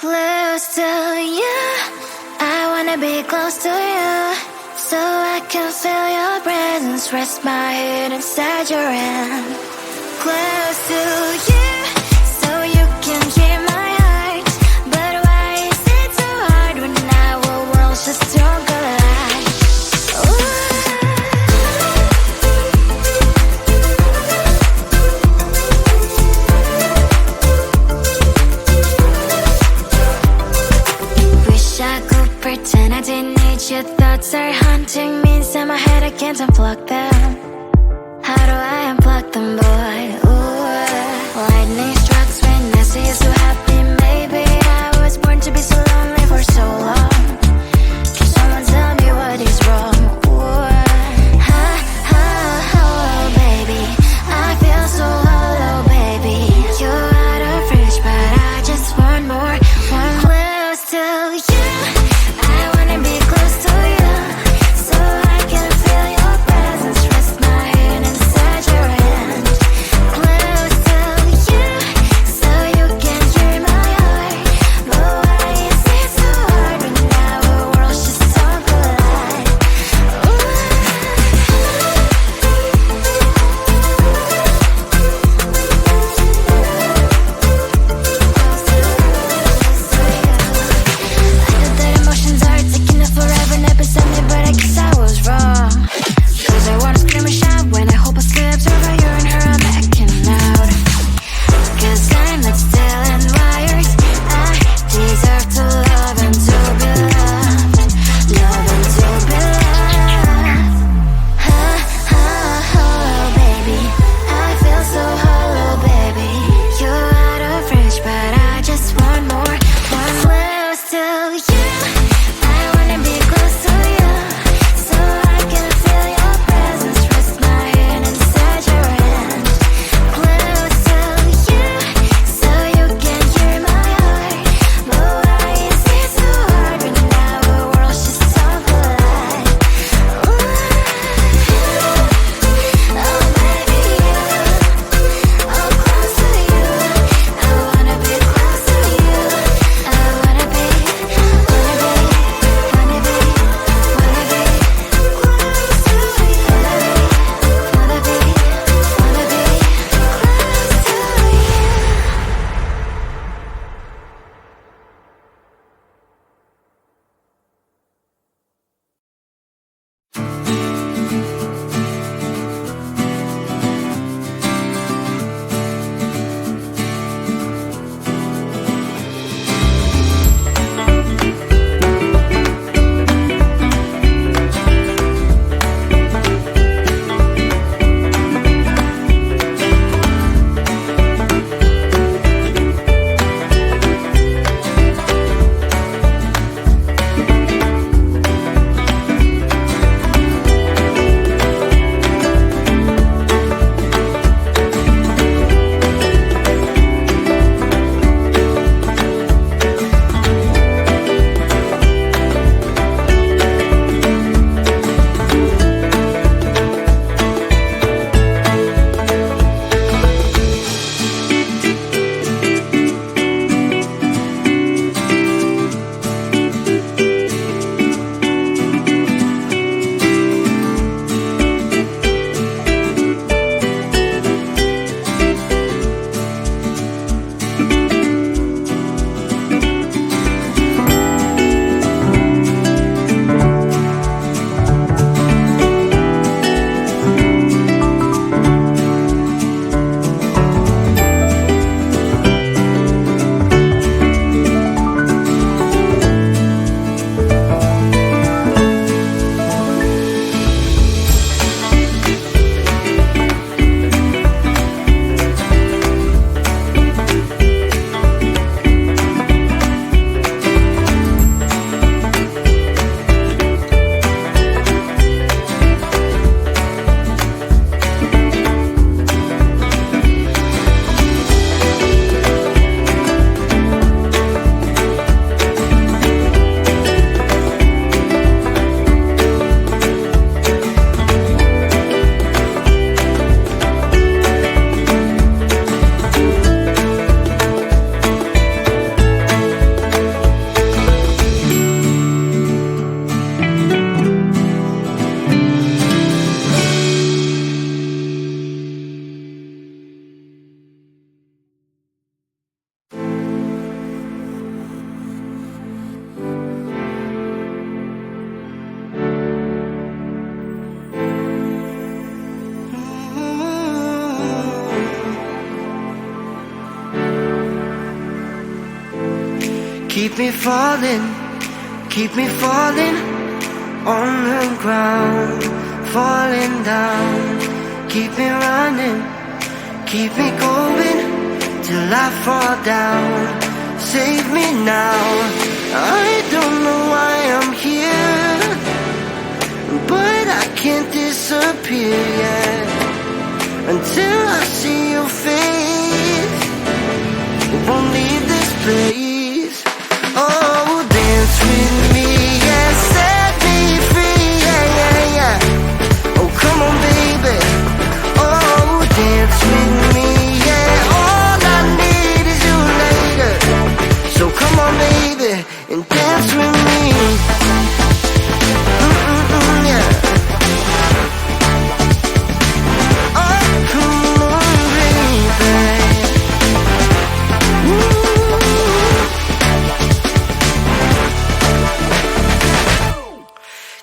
Close to you, I wanna be close to you, so I can feel your presence. Rest my head inside your hand. Close to you, so you can hear my heart. But why is it so hard when our worlds just don't collide? Wish I could pretend I didn't need your thoughts are haunting me inside my head. I can't unplug them. How do I unplug them, boy? Ooh, lightning strikes when I see you so happy. Maybe I was born to be so lonely for so long. Can someone tell me what is wrong? Ooh, oh, baby, I feel so hollow, baby. You're out of reach, but I just want more, close to you. I wanna be close to you, so I can feel your presence. Rest keep me falling on the ground, falling down. Keep me running, keep me going till I fall down. Save me now. I don't know why I'm here, but I can't disappear yet until I see your face. Won't leave this place. Oh, dance with me, yeah, set me free, yeah, yeah, yeah. Oh, come on, baby. Oh, dance with me, yeah. All I need is you later. So come on, baby, and dance with me. Yeah. Oh, come on, baby.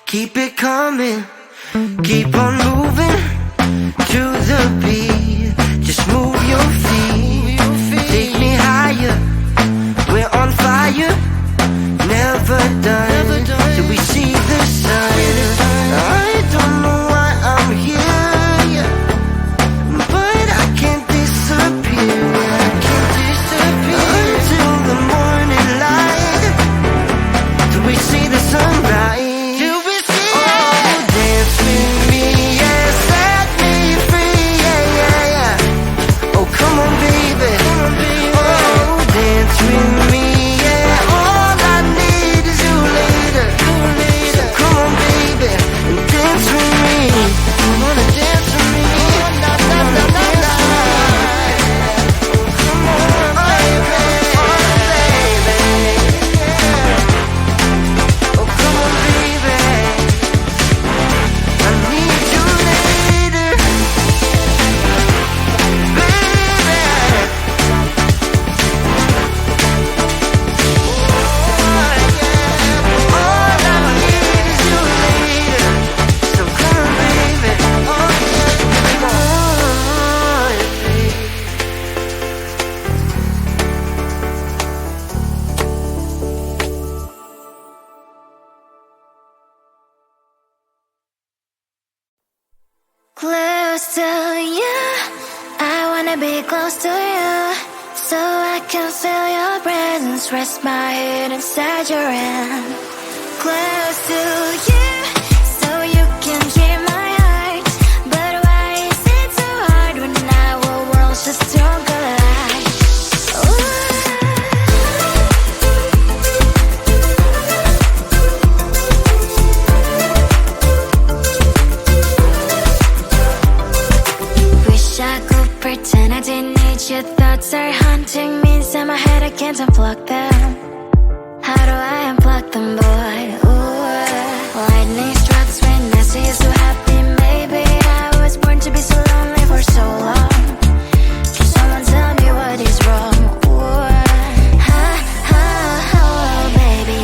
Keep it coming, keep on moving to the beat. Just move your feet, take me higher. We're on fire, never done till we see the sun. I don't know why I'm here, but I can't disappear. I can't disappear until the morning light, till we see the sunrise. Close to you, I wanna be close to you, so I can feel your presence, rest my head inside your hand. Close to you, so you can dream my heart. But why is it so hard when our worlds just don't collide? I could pretend I didn't need your thoughts are haunting me inside my head, I can't unplug them. How do I unplug them, boy? Ooh, lightning strikes when I see you so happy. Maybe I was born to be so lonely for so long. Can someone tell me what is wrong? Ooh, oh, baby,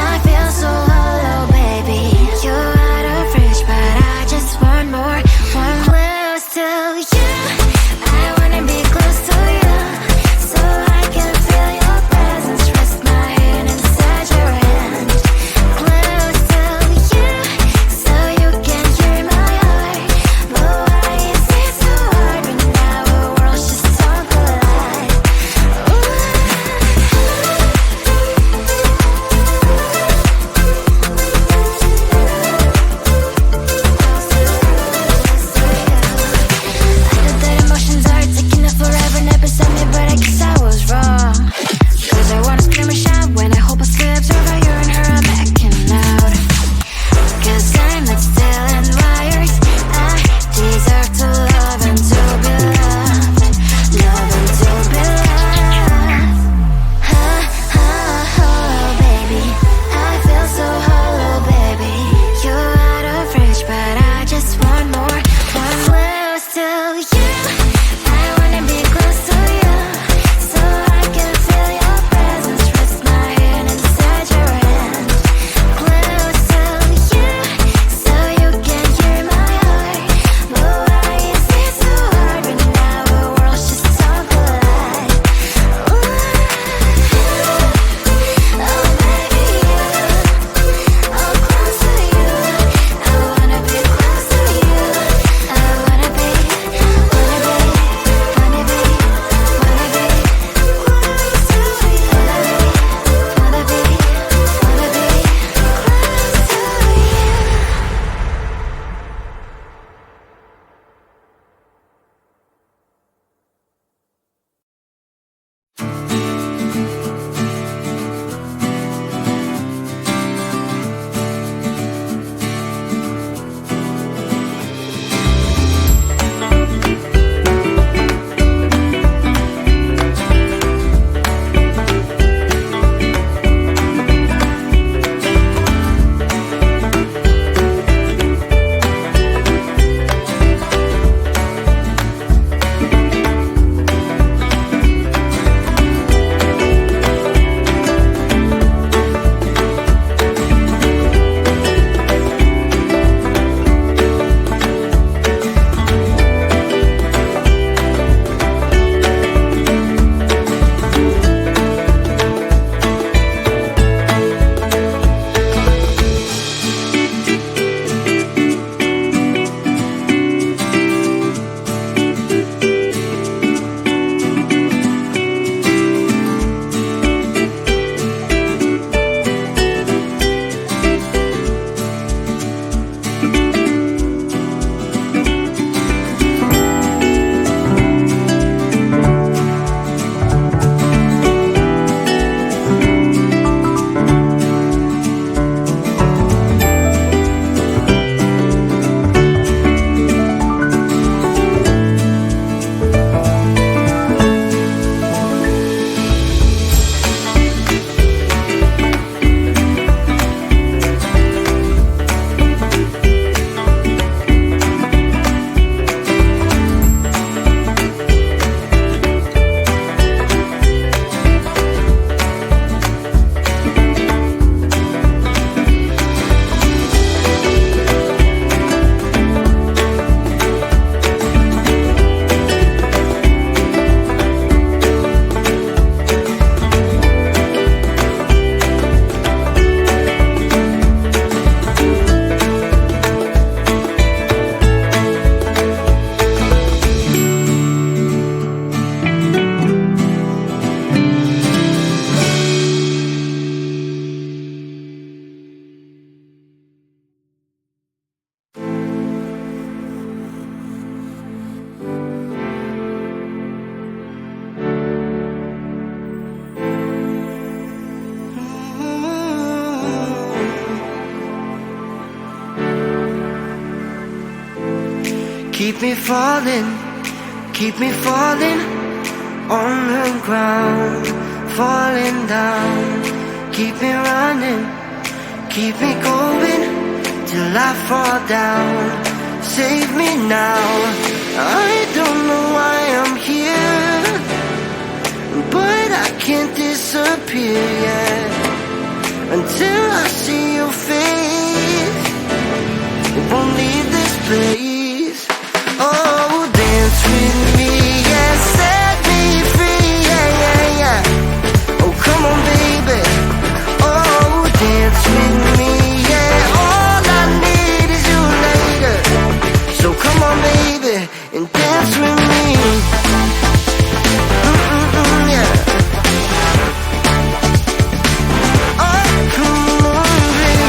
I feel so hollow, baby. You're out of reach, but I just want more, one close to you. Close to keep me falling on the ground, falling down. Keep me running, keep me going till I fall down. Save me now, I don't know why I'm here, but I can't disappear yet until I see your face. It won't leave this place. Oh, dance with me, yeah, set me free, yeah, yeah, yeah. Oh, come on, baby. Oh, dance with me, yeah. All I need is you later. So come on, baby, and dance with me. Yeah. Oh, come on, baby.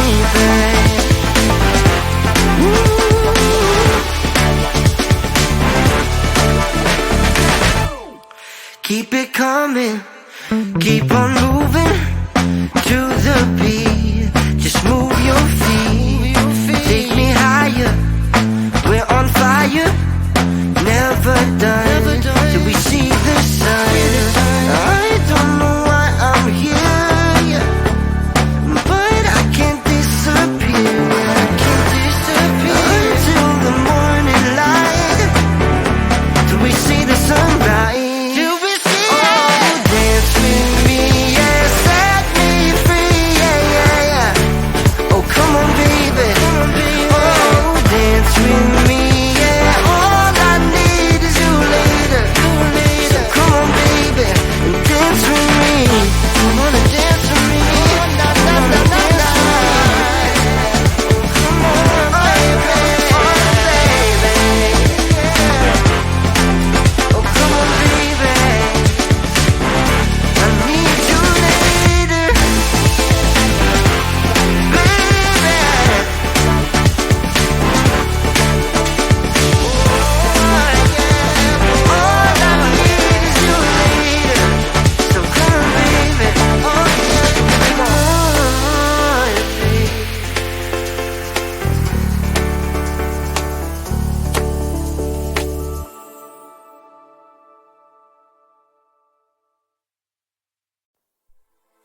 Keep it coming, keep on moving to the beat. Just move your feet, take me higher. We're on fire, never done till we see the sun. I don't know why I'm here, but I can't disappear. Until the morning light, till we see the sunrise.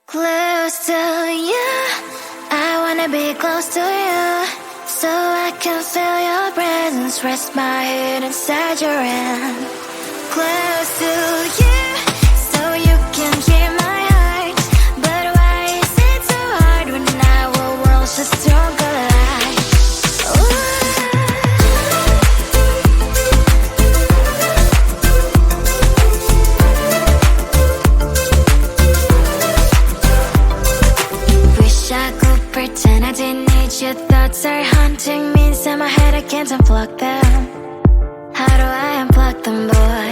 Close to you, I wanna be close to you, so I can feel your presence, rest my head inside your hand. Close to you, so you can hear my heart. But why is it so hard when our worlds just don't collide? I could pretend I didn't need your thoughts are haunting me inside my head, I can't unplug them. How do I unplug them, boy?